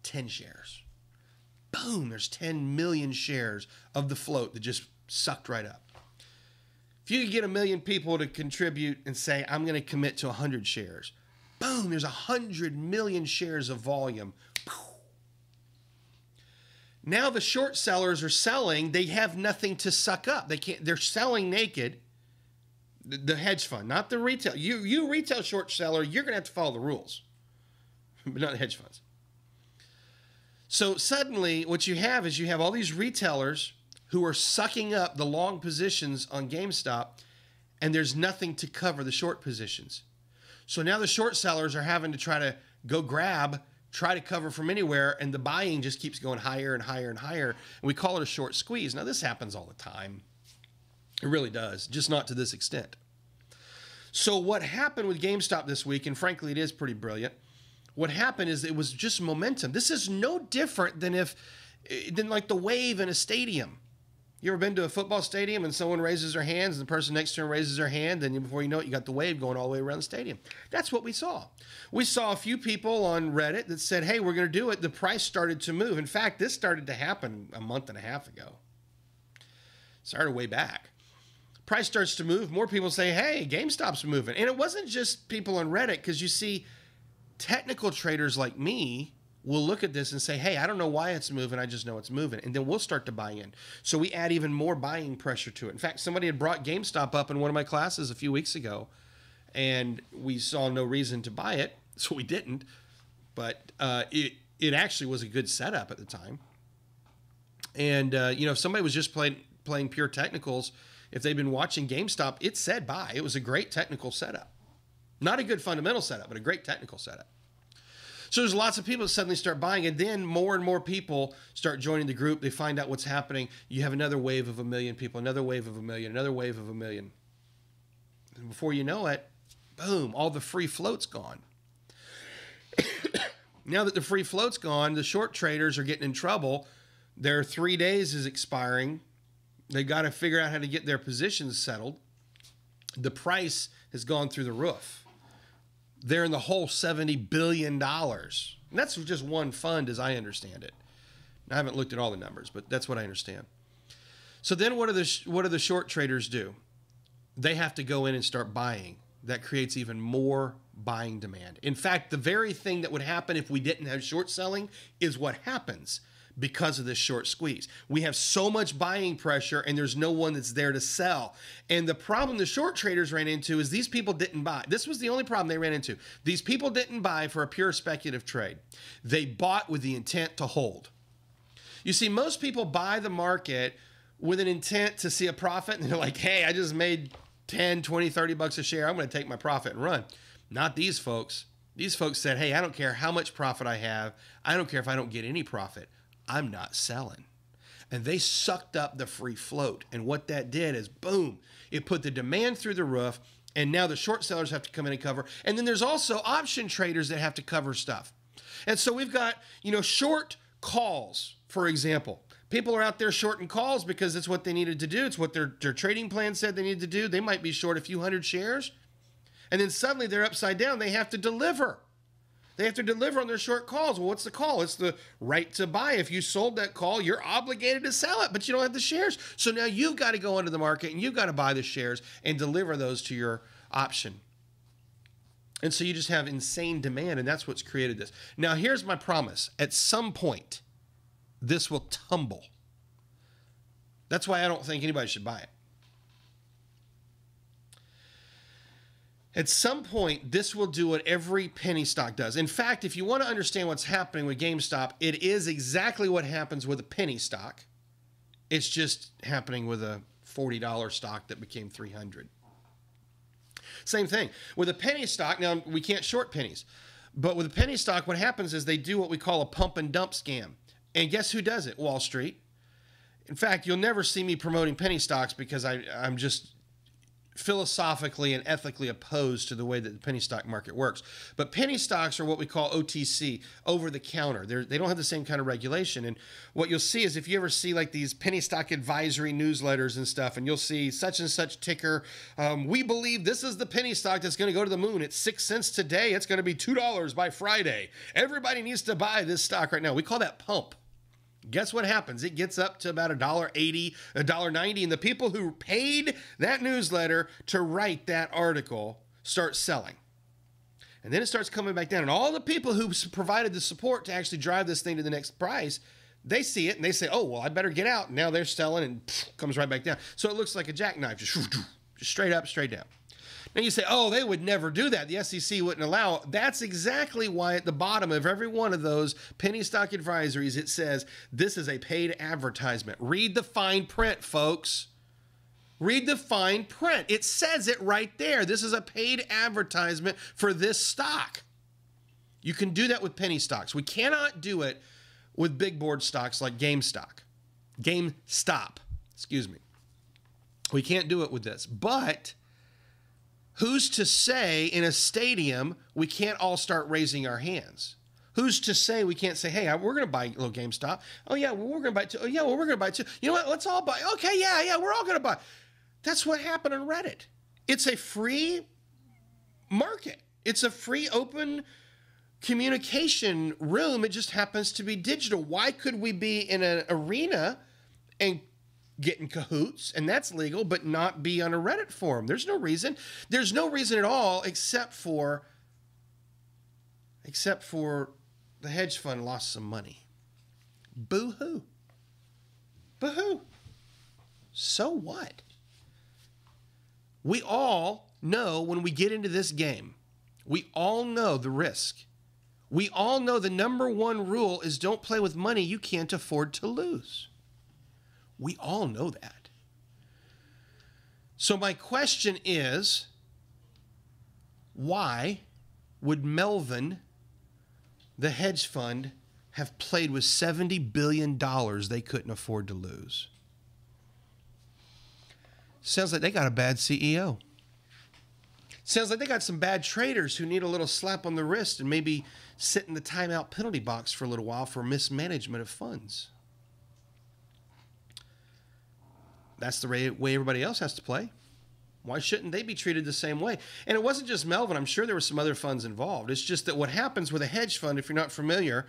10 shares, boom, there's 10 million shares of the float that just sucked right up. If you could get 1 million people to contribute and say, I'm going to commit to 100 shares, boom, there's 100 million shares of volume Now the short sellers are selling. They have nothing to suck up. They can't. They're selling naked. The hedge fund, not the retail. You retail short seller, you're going to have to follow the rules, but not the hedge funds. So suddenly what you have is you have all these retailers who are sucking up the long positions on GameStop, and there's nothing to cover the short positions. So now the short sellers are having to try to go try to cover from anywhere, and the buying just keeps going higher and higher and higher. And we call it a short squeeze. Now this happens all the time. It really does, just not to this extent. So what happened with GameStop this week, and frankly, it is pretty brilliant. What happened is it was just momentum. This is no different than like the wave in a stadium. You ever been to a football stadium and someone raises their hands and the person next to them raises their hand, and before you know it, you got the wave going all the way around the stadium. That's what we saw. We saw a few people on Reddit that said, hey, we're going to do it. The price started to move. In fact, this started to happen a month and a half ago. Started way back. Price starts to move, more people say, hey, GameStop's moving. And it wasn't just people on Reddit, because you see technical traders like me will look at this and say, hey, I don't know why it's moving, I just know it's moving. And then we'll start to buy in. So we add even more buying pressure to it. In fact, somebody had brought GameStop up in one of my classes a few weeks ago, and we saw no reason to buy it, so we didn't. But it actually was a good setup at the time. And, if somebody was just playing pure technicals, if they've been watching GameStop, it said buy. It was a great technical setup. Not a good fundamental setup, but a great technical setup. So there's lots of people that suddenly start buying, and then more and more people start joining the group. They find out what's happening. You have another wave of 1 million people, another wave of 1 million, another wave of 1 million. And before you know it, boom, all the free float's gone. Now that the free float's gone, the short traders are getting in trouble. Their 3 days is expiring. They got to figure out how to get their positions settled. The price has gone through the roof. They're in the whole $70 billion. And that's just one fund as I understand it. I haven't looked at all the numbers, but that's what I understand. So then what do the short traders do? They have to go in and start buying. That creates even more buying demand. In fact, the very thing that would happen if we didn't have short selling is what happens. Because of this short squeeze, we have so much buying pressure and there's no one that's there to sell. And the problem the short traders ran into is these people didn't buy. This was the only problem they ran into. These people didn't buy for a pure speculative trade. They bought with the intent to hold. You see, most people buy the market with an intent to see a profit, and they're like, hey, I just made 10, 20, 30 bucks a share. I'm going to take my profit and run. Not these folks. These folks said, hey, I don't care how much profit I have. I don't care if I don't get any profit. I'm not selling. And they sucked up the free float. And what that did is, boom, it put the demand through the roof. And now the short sellers have to come in and cover. And then there's also option traders that have to cover stuff. And so we've got, short calls, for example. People are out there shorting calls because it's what they needed to do. It's what their trading plan said they needed to do. They might be short a few hundred shares. And then suddenly they're upside down. They have to deliver. They have to deliver on their short calls. Well, what's the call? It's the right to buy. If you sold that call, you're obligated to sell it, but you don't have the shares. So now you've got to go into the market and you've got to buy the shares and deliver those to your option. And so you just have insane demand, and that's what's created this. Now, here's my promise. At some point, this will tumble. That's why I don't think anybody should buy it. At some point, this will do what every penny stock does. In fact, if you want to understand what's happening with GameStop, it is exactly what happens with a penny stock. It's just happening with a $40 stock that became $300. Same thing. With a penny stock, now we can't short pennies, but with a penny stock, what happens is they do what we call a pump and dump scam. And guess who does it? Wall Street. In fact, you'll never see me promoting penny stocks because I'm just philosophically and ethically opposed to the way that the penny stock market works. But penny stocks are what we call OTC, over the counter. They don't have the same kind of regulation. And what you'll see is if you ever see like these penny stock advisory newsletters and stuff, and you'll see such and such ticker, we believe this is the penny stock that's going to go to the moon. It's 6 cents today. It's going to be $2 by Friday. Everybody needs to buy this stock right now. We call that pump. Guess what happens? It gets up to about $1.80, $1.90, and the people who paid that newsletter to write that article start selling. And then it starts coming back down, and all the people who provided the support to actually drive this thing to the next price, They see it and they say, oh, well, I better get out. Now they're selling and comes right back down. So it looks like a jackknife, just straight up, straight down. Now you say, oh, they would never do that. The SEC wouldn't allow it. That's exactly why at the bottom of every one of those penny stock advisories, it says, this is a paid advertisement. Read the fine print, folks. Read the fine print. It says it right there. This is a paid advertisement for this stock. You can do that with penny stocks. We cannot do it with big board stocks like GameStop. Excuse me. We can't do it with this. But who's to say in a stadium we can't all start raising our hands? Who's to say we can't say, hey, we're going to buy a little GameStop. Oh, yeah, well, we're going to buy two. Oh, yeah, well, we're going to buy two. You know what? Let's all buy. Okay, yeah, we're all going to buy. That's what happened on Reddit. It's a free market. It's a free open communication room. It just happens to be digital. Why could we be in an arena and get in cahoots, and that's legal, but not be on a Reddit forum? There's no reason. There's no reason at all except for the hedge fund lost some money. Boo-hoo. Boo-hoo. So what? We all know when we get into this game, we all know the risk. We all know the number one rule is don't play with money you can't afford to lose. We all know that. So my question is, why would Melvin, the hedge fund, have played with $70 billion they couldn't afford to lose? Sounds like they got a bad CEO. Sounds like they got some bad traders who need a little slap on the wrist and maybe sit in the timeout penalty box for a little while for mismanagement of funds. That's the way everybody else has to play. Why shouldn't they be treated the same way? And it wasn't just Melvin. I'm sure there were some other funds involved. It's just that what happens with a hedge fund, if you're not familiar,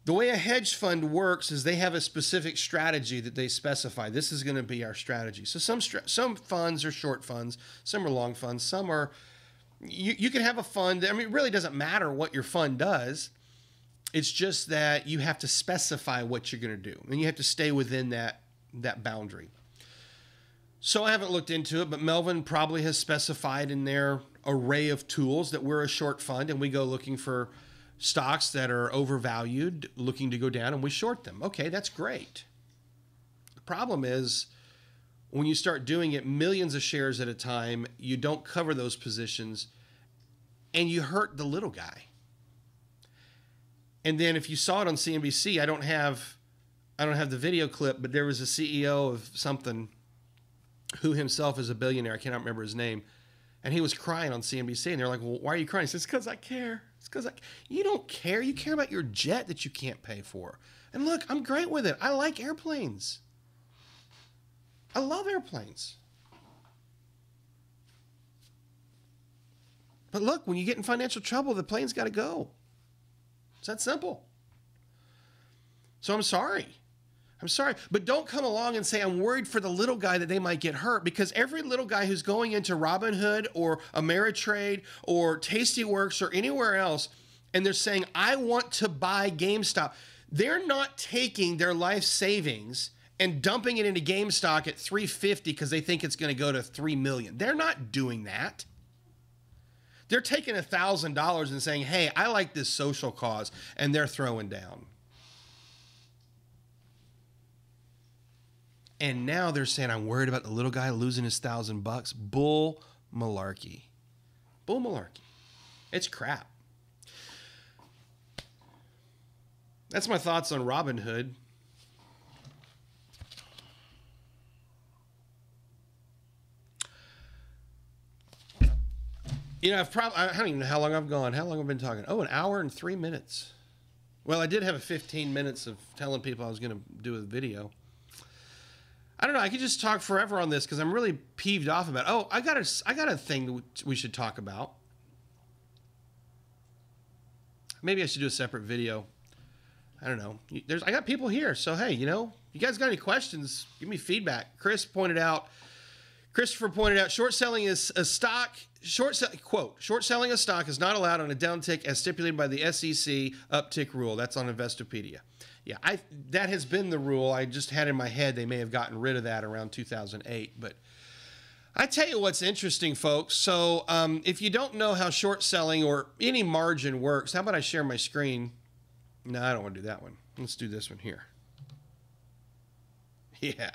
the way a hedge fund works is they have a specific strategy that they specify. This is going to be our strategy. So some funds are short funds, some are long funds, some are... You can have a fund. I mean, it really doesn't matter what your fund does. It's just that you have to specify what you're going to do, and you have to stay within that boundary. So I haven't looked into it, but Melvin probably has specified in their array of tools that we're a short fund and we go looking for stocks that are overvalued, looking to go down, and we short them. Okay, that's great. The problem is when you start doing it millions of shares at a time, you don't cover those positions and you hurt the little guy. And then if you saw it on CNBC, I don't have the video clip, but there was a CEO of something who himself is a billionaire. I cannot remember his name. And he was crying on CNBC, and they're like, well, why are you crying? He says, it's because I care. It's because you don't care. You care about your jet that you can't pay for. And look, I'm great with it. I like airplanes. I love airplanes. But look, when you get in financial trouble, the plane's got to go. It's that simple. So I'm sorry. But don't come along and say I'm worried for the little guy that they might get hurt, because every little guy who's going into Robinhood or Ameritrade or Tastyworks or anywhere else, and they're saying, I want to buy GameStop, they're not taking their life savings and dumping it into GameStop at $350 because they think it's going to go to $3 million. They're not doing that. They're taking $1,000 and saying, hey, I like this social cause, and they're throwing down. And now they're saying, I'm worried about the little guy losing his $1,000. Bull malarkey. Bull malarkey. It's crap. That's my thoughts on Robinhood. You know, I don't even know how long I've gone. How long have I been talking? Oh, 1 hour and 3 minutes. Well, I did have 15 minutes of telling people I was going to do a video. I don't know. I could just talk forever on this because I'm really peeved off about it. Oh, I got a thing that we should talk about. Maybe I should do a separate video. I don't know. I got people here, so hey, you know, you guys got any questions? Give me feedback. Chris Christopher pointed out short selling is a stock. Quote, short selling a stock is not allowed on a downtick as stipulated by the SEC uptick rule. That's on Investopedia. Yeah, that has been the rule. I just had in my head they may have gotten rid of that around 2008. But I tell you what's interesting, folks. So if you don't know how short selling or any margin works, how about I share my screen? No, I don't want to do that one. Let's do this one here. Yeah.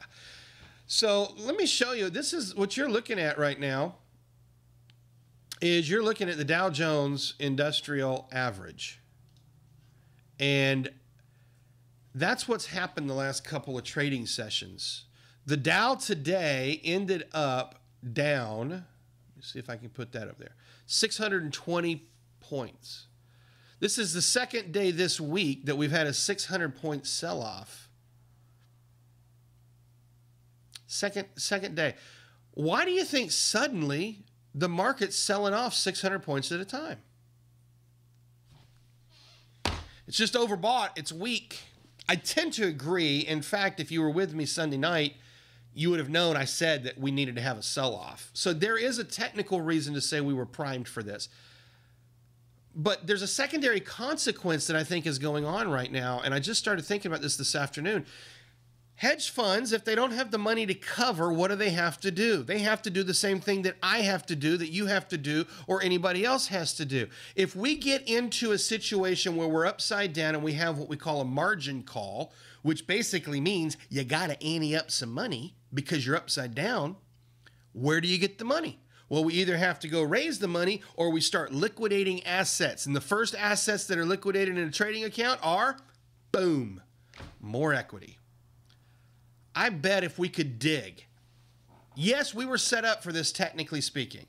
So let me show you. This is what you're looking at right now. Is you're looking at the Dow Jones Industrial Average. And that's what's happened the last couple of trading sessions. The Dow today ended up down. Let me see if I can put that up there. 620 points. This is the second day this week that we've had a 600-point sell-off. Second day. Why do you think suddenly the market's selling off 600 points at a time? It's just overbought. It's weak. I tend to agree. In fact, if you were with me Sunday night, you would have known I said that we needed to have a sell-off. So there is a technical reason to say we were primed for this. But there's a secondary consequence that I think is going on right now, and I just started thinking about this afternoon. Hedge funds, if they don't have the money to cover, what do they have to do? They have to do the same thing that I have to do, that you have to do, or anybody else has to do. If we get into a situation where we're upside down and we have what we call a margin call, which basically means you got to ante up some money because you're upside down, where do you get the money? Well, we either have to go raise the money or we start liquidating assets. And the first assets that are liquidated in a trading account are, boom, more equity. I bet if we could dig, yes, we were set up for this technically speaking,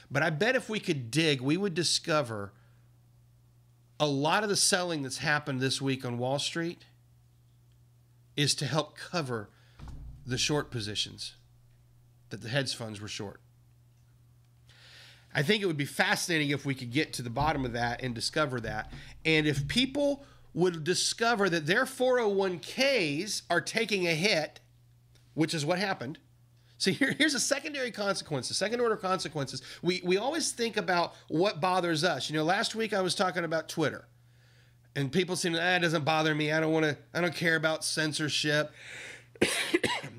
but I bet if we could dig, we would discover a lot of the selling that's happened this week on Wall Street is to help cover the short positions that the hedge funds were short. I think it would be fascinating if we could get to the bottom of that and discover that. And if people would discover that their 401ks are taking a hit, which is what happened. So here's a secondary consequence, the second order consequences. We always think about what bothers us. You know, last week I was talking about Twitter. And people saying, it doesn't bother me. I don't care about censorship.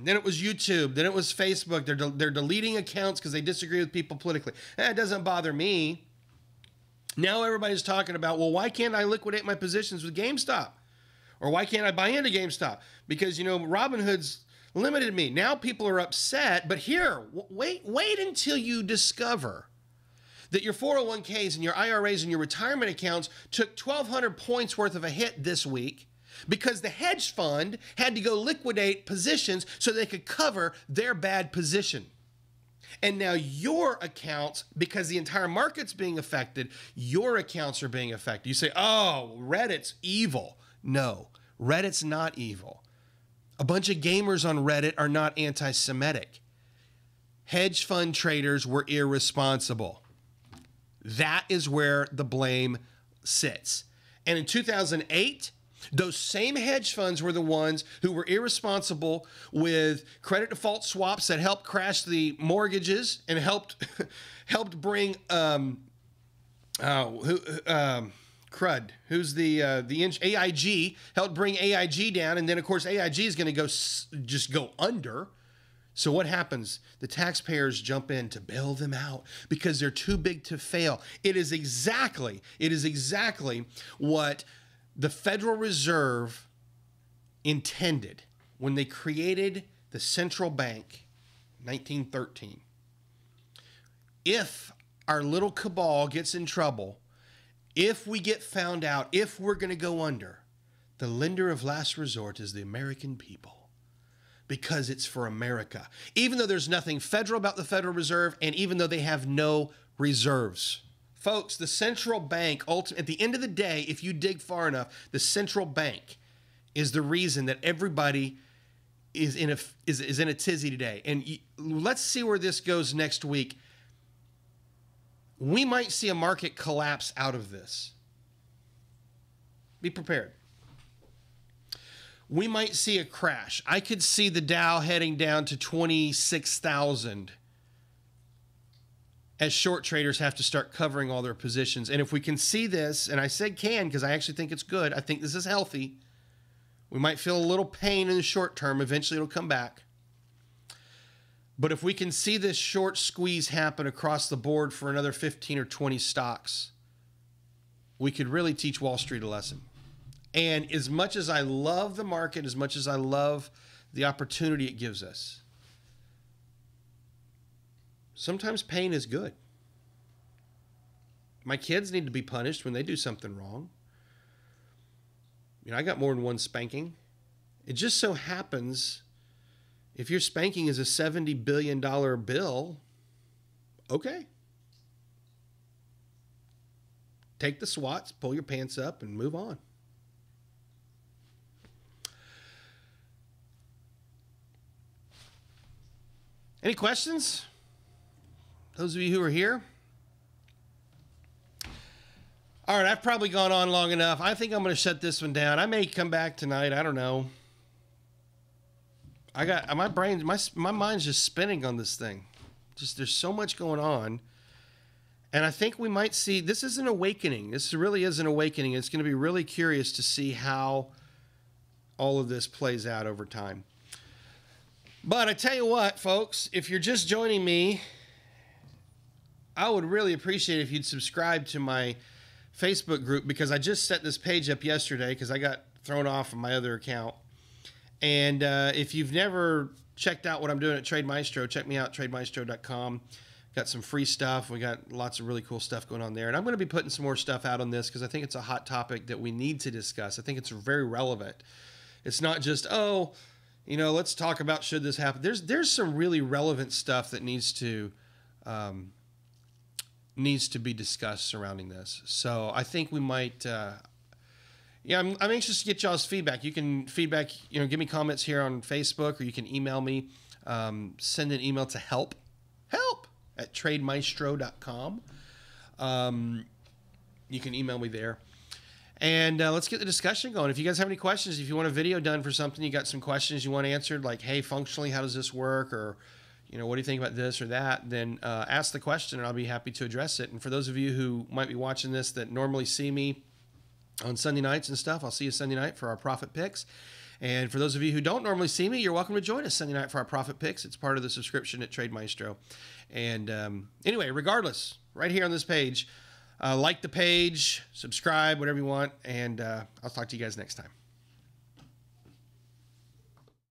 Then it was YouTube. Then it was Facebook. They're deleting accounts because they disagree with people politically. It doesn't bother me. Now everybody's talking about, well, why can't I liquidate my positions with GameStop? Or why can't I buy into GameStop? Because, you know, Robinhood's limited me. Now people are upset. But here, wait until you discover that your 401ks and your IRAs and your retirement accounts took 1,200 points worth of a hit this week because the hedge fund had to go liquidate positions so they could cover their bad position. And now your accounts, because the entire market's being affected, your accounts are being affected. You say, oh, Reddit's evil. No, Reddit's not evil. A bunch of gamers on Reddit are not anti-Semitic. Hedge fund traders were irresponsible. That is where the blame sits. And in 2008, those same hedge funds were the ones who were irresponsible with credit default swaps that helped crash the mortgages and helped bring AIG helped bring AIG down, and then of course AIG is going to just go under. So what happens? The taxpayers jump in to bail them out because they're too big to fail. It is exactly what the Federal Reserve intended when they created the central bank in 1913. If our little cabal gets in trouble, if we get found out, if we're going to go under, the lender of last resort is the American people. Because it's for America. Even though there's nothing federal about the Federal Reserve, and even though they have no reserves. Folks, the central bank, at the end of the day, if you dig far enough, the central bank is the reason that everybody is in a tizzy today. And let's see where this goes next week. We might see a market collapse out of this. Be prepared. We might see a crash. I could see the Dow heading down to 26,000 as short traders have to start covering all their positions. And if we can see this, and I said can because I actually think it's good, I think this is healthy. We might feel a little pain in the short term. Eventually it'll come back. But if we can see this short squeeze happen across the board for another 15 or 20 stocks, we could really teach Wall Street a lesson. And as much as I love the market, as much as I love the opportunity it gives us, sometimes pain is good. My kids need to be punished when they do something wrong. I got more than one spanking. It just so happens, if your spanking is a $70 billion bill, okay. Take the swats, pull your pants up, and move on. Any questions? Those of you who are here? All right, I've probably gone on long enough. I think I'm going to shut this one down. I may come back tonight. I don't know. I got my brain, my mind's just spinning on this thing. Just there's so much going on. And I think we might see, this is an awakening. This really is an awakening. It's going to be really curious to see how all of this plays out over time. But I tell you what, folks, if you're just joining me, I would really appreciate it if you'd subscribe to my Facebook group, because I just set this page up yesterday because I got thrown off of my other account. And if you've never checked out what I'm doing at Trade Maestro, check me out, trademaestro.com. Got some free stuff. We got lots of really cool stuff going on there. And I'm going to be putting some more stuff out on this because I think it's a hot topic that we need to discuss. I think it's very relevant. It's not just, let's talk about should this happen. There's some really relevant stuff that needs to be discussed surrounding this. So I think we might, I'm anxious to get y'all's feedback. You can give me comments here on Facebook, or you can email me, send an email to help at trademaestro.com. You can email me there. And let's get the discussion going. If you guys have any questions, if you want a video done for something, you got some questions you want answered, like, hey, functionally, how does this work? Or, what do you think about this or that? Then ask the question, and I'll be happy to address it. And for those of you who might be watching this that normally see me on Sunday nights and stuff, I'll see you Sunday night for our profit picks. And for those of you who don't normally see me, you're welcome to join us Sunday night for our profit picks. It's part of the subscription at Trade Maestro. And anyway, regardless, right here on this page, like the page, subscribe, whatever you want, and I'll talk to you guys next time.